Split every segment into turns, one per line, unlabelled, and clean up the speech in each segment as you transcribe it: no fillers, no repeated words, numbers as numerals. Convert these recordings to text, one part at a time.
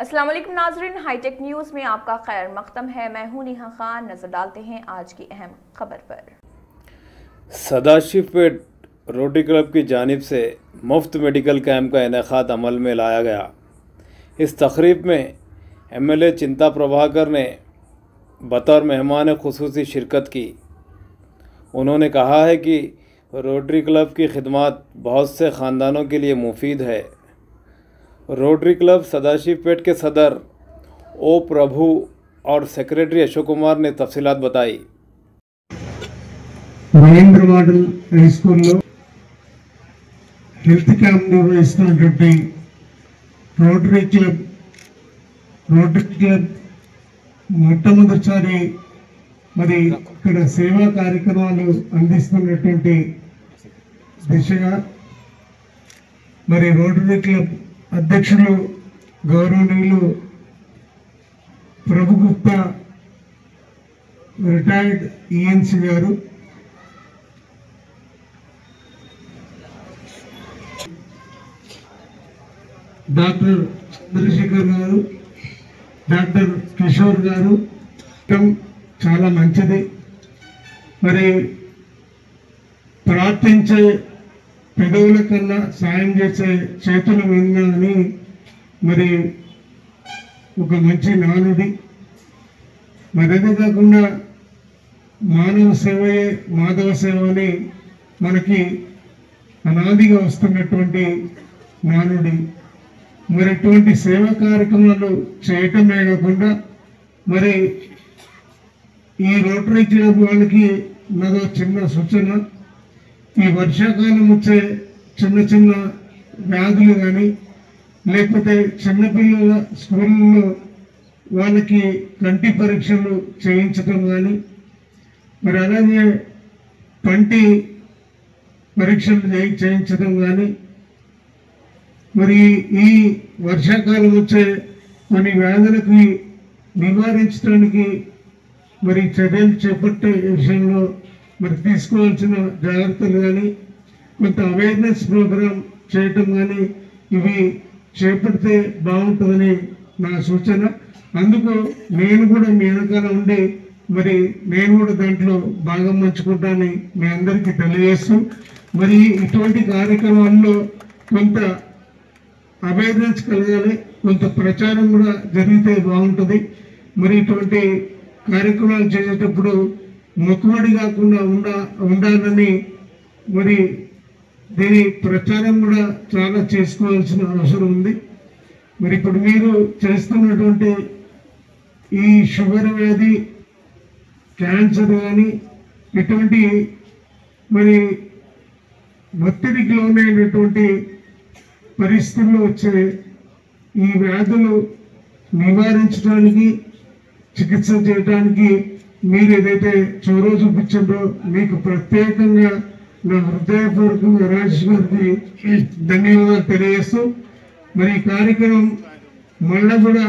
अस्सलाम वालेकुम नाज़रीन, हाईटेक न्यूज़ में आपका खैर मक़दम है। मैं हूं नेहा खान। नज़र डालते हैं आज की अहम खबर पर।
सदाशिवपेट रोटरी क्लब की जानिब से मुफ्त मेडिकल कैंप का इनेकाद अमल में लाया गया। इस तकरीब में एमएलए चिंता प्रभाकर ने बतौर मेहमान खुसूसी शिरकत की। उन्होंने कहा है कि रोटरी क्लब की खिदमत बहुत से ख़ानदानों के लिए मुफीद है। रोटरी क्लब सदाशिवपेट के सदर ओ प्रभु और सेक्रेटरी अशोक कुमार ने तफसीलात बताई।
మహేంద్ర మోడల్ హై స్కూల్లో హెల్త్ క్యాంప్ నిర్వహిస్తున్నటువంటి రోటరీ క్లబ్ మొట్టమొదటిసారి మరి ఇక్కడ సేవా కార్యక్రమాలు అందిస్తున్నటువంటి దిశగా మరి రోటరీ క్లబ్ అధ్యక్షులు గౌరవనీయులు ప్రభు గుప్తా రిటైర్డ్ ఈఎన్సీ గారు, డాక్టర్ చంద్రశేఖర్ గారు, డాక్టర్ కిషోర్ గారు చాలా మంచిది. మరి ప్రార్థించే పెదవుల కన్నా సాయం చేసే చేతులు విన్నా అని మరి ఒక మంచి నానుడి. మరి అదే కాకుండా మానవ సేవయే మాధవ సేవ అని మనకి అనాదిగా వస్తున్నటువంటి నానుడి. మరి ఇటువంటి సేవా కార్యక్రమాలు చేయటమే కాకుండా మరి ఈ రోటరీ క్లబ్ వాళ్ళకి నాదో చిన్న సూచన, ఈ వర్షాకాలం వచ్చే చిన్న చిన్న వ్యాధులు కానీ లేకపోతే చిన్నపిల్లల స్కూళ్ళలో వాళ్ళకి కంటి పరీక్షలు చేయించడం కానీ మరి అలాగే కంటి పరీక్షలు చేయించడం కానీ మరి ఈ వర్షాకాలం వచ్చే కొన్ని వ్యాధులకి నివారించడానికి మరి చర్యలు చేపట్టే విషయంలో మరి తీసుకోవాల్సిన జాగ్రత్తలు కానీ కొంత అవేర్నెస్ ప్రోగ్రాం చేయటం కానీ ఇవి చేపడితే బాగుంటుందని నా సూచన. అందుకు నేను కూడా మీ వెనకాల ఉండి మరి నేను కూడా దాంట్లో భాగం పంచుకుంటానని మీ అందరికీ తెలియజేస్తూ మరి ఇటువంటి కార్యక్రమాల్లో కొంత అవేర్నెస్ కలగాలి, కొంత ప్రచారం కూడా జరిగితే బాగుంటుంది. మరి ఇటువంటి కార్యక్రమాలు చేసేటప్పుడు మొక్కుబడి కాకుండా ఉండాలని మరి దీని ప్రచారం కూడా చాలా చేసుకోవాల్సిన అవసరం ఉంది. మరి ఇప్పుడు మీరు చేస్తున్నటువంటి ఈ షుగర్ వ్యాధి, క్యాన్సర్ కానీ ఇటువంటి మరి ఒత్తిడికి లోనైనటువంటి పరిస్థితుల్లో వచ్చే ఈ వ్యాధులు నివారించడానికి, చికిత్స చేయడానికి మీరు ఏదైతే చొరవ చూపించారో మీకు ప్రత్యేకంగా నా హృదయపూర్వకంగా రాజేష్ గారికి ధన్యవాదాలు తెలియజేస్తూ మరి ఈ కార్యక్రమం మళ్ళా కూడా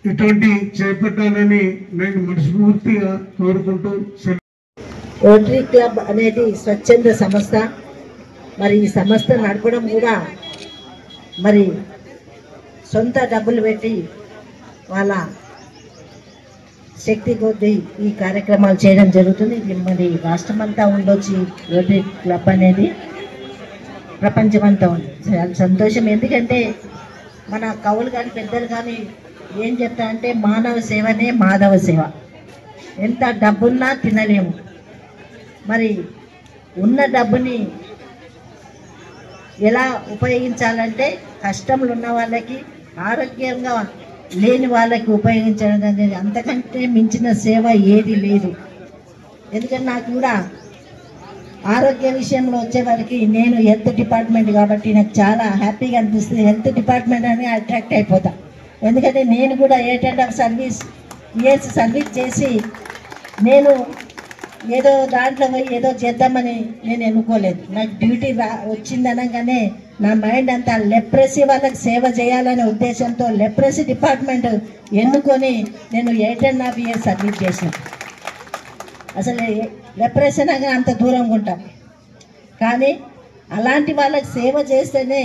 ఇటువంటి చేపట్టాలని నేను మనస్ఫూర్తిగా కోరుకుంటూ.
రోటరీ క్లబ్ అనేది స్వచ్ఛంద సంస్థ. మరి ఈ సంస్థ నడపడం కూడా మరి సొంత డబ్బులు పెట్టి వాళ్ళ శక్తి కొద్దీ ఈ కార్యక్రమాలు చేయడం జరుగుతుంది. ఇది మరి రాష్ట్రమంతా ఉండొచ్చు రోటరీ క్లబ్ అనేది, ప్రపంచమంతా ఉంది. చాలా సంతోషం. ఎందుకంటే మన కవులు కానీ పెద్దలు కానీ ఏం చెప్తా అంటే మానవ సేవనే మాధవ సేవ. ఎంత డబ్బున్నా తినలేము. మరి ఉన్న డబ్బుని ఎలా ఉపయోగించాలంటే కష్టంలో ఉన్న వాళ్ళకి, ఆరోగ్యంగా లేని వాళ్ళకి ఉపయోగించడం అనేది అంతకంటే మించిన సేవ ఏది లేదు. ఎందుకంటే నాకు కూడా ఆరోగ్య విషయంలో వచ్చేవారికి నేను హెల్త్ డిపార్ట్మెంట్ కాబట్టి నాకు చాలా హ్యాపీగా అనిపిస్తుంది. హెల్త్ డిపార్ట్మెంట్ అని అట్రాక్ట్ అయిపోతా. ఎందుకంటే నేను కూడా 8 years సర్వీస్ చేసి నేను ఏదో దాంట్లో పోయి ఏదో చేద్దామని నేను ఎన్నుకోలేదు. నాకు డ్యూటీ వచ్చింది అనగానే నా మైండ్ అంతా లెప్రసీ వాళ్ళకి సేవ చేయాలనే ఉద్దేశంతో లెప్రసీ డిపార్ట్మెంట్ ఎన్నుకొని నేను 8.5 years సర్వీస్ చేశాను. అసలు లెప్రసీ అనగా అంత దూరంగా ఉంటాం, కానీ అలాంటి వాళ్ళకి సేవ చేస్తేనే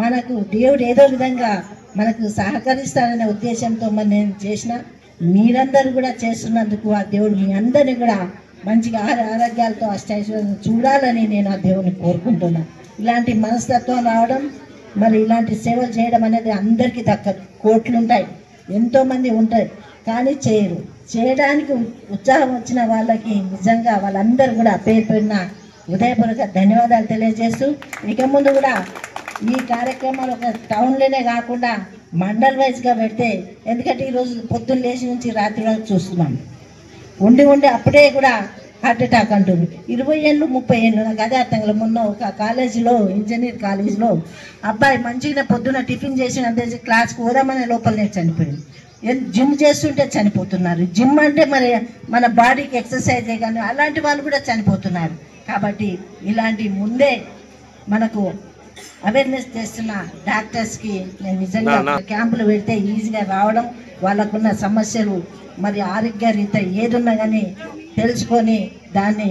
మనకు దేవుడు ఏదో విధంగా మనకు సహకరిస్తారనే ఉద్దేశంతో మరి నేను చేసిన, మీరందరూ కూడా చేస్తున్నందుకు ఆ దేవుడు మీ అందరినీ కూడా మంచిగా ఆరోగ్యాలతో అష్టైశ్వర్యాలు చూడాలని నేను ఆ దేవుని కోరుకుంటున్నాను. ఇలాంటి మనస్తత్వం రావడం, మరి ఇలాంటి సేవలు చేయడం అనేది అందరికీ దక్కదు. కోట్లు ఉంటాయి, ఎంతోమంది ఉంటాయి, కానీ చేయరు. చేయడానికి ఉత్సాహం వచ్చిన వాళ్ళకి నిజంగా వాళ్ళందరూ కూడా పేరు పేరున హృదయపూర్వక ధన్యవాదాలు తెలియజేస్తూ, ఇక ముందు కూడా ఈ కార్యక్రమాలు ఒక టౌన్లోనే కాకుండా మండల్ వైజ్గా పెడితే, ఎందుకంటే ఈరోజు పొద్దున్న లేచి నుంచి రాత్రి వరకు చూస్తున్నాం. ఉండి అప్పుడే కూడా హార్ట్ అటాక్ అంటుంది. 20 ఏళ్ళు 30 ఏళ్ళు నాకు అదే అర్థం కాదు. మొన్న ఒక కాలేజీలో, ఇంజనీర్ కాలేజీలో అబ్బాయి మంచిగా పొద్దున్న టిఫిన్ చేసిన క్లాస్కి పోదామనే లోపలనే చనిపోయింది. జిమ్ చేస్తుంటే చనిపోతున్నారు. జిమ్ అంటే మరి మన బాడీకి ఎక్సర్సైజే, కానీ అలాంటి వాళ్ళు కూడా చనిపోతున్నారు. కాబట్టి ఇలాంటి ముందే మనకు అవేర్నెస్ చేస్తున్న డాక్టర్స్కి నేను నిజంగా క్యాంపులు పెడితే ఈజీగా రావడం, వాళ్ళకున్న సమస్యలు మరి ఆరోగ్య రీత్యా ఏదున్నా కానీ తెలుసుకొని దాన్ని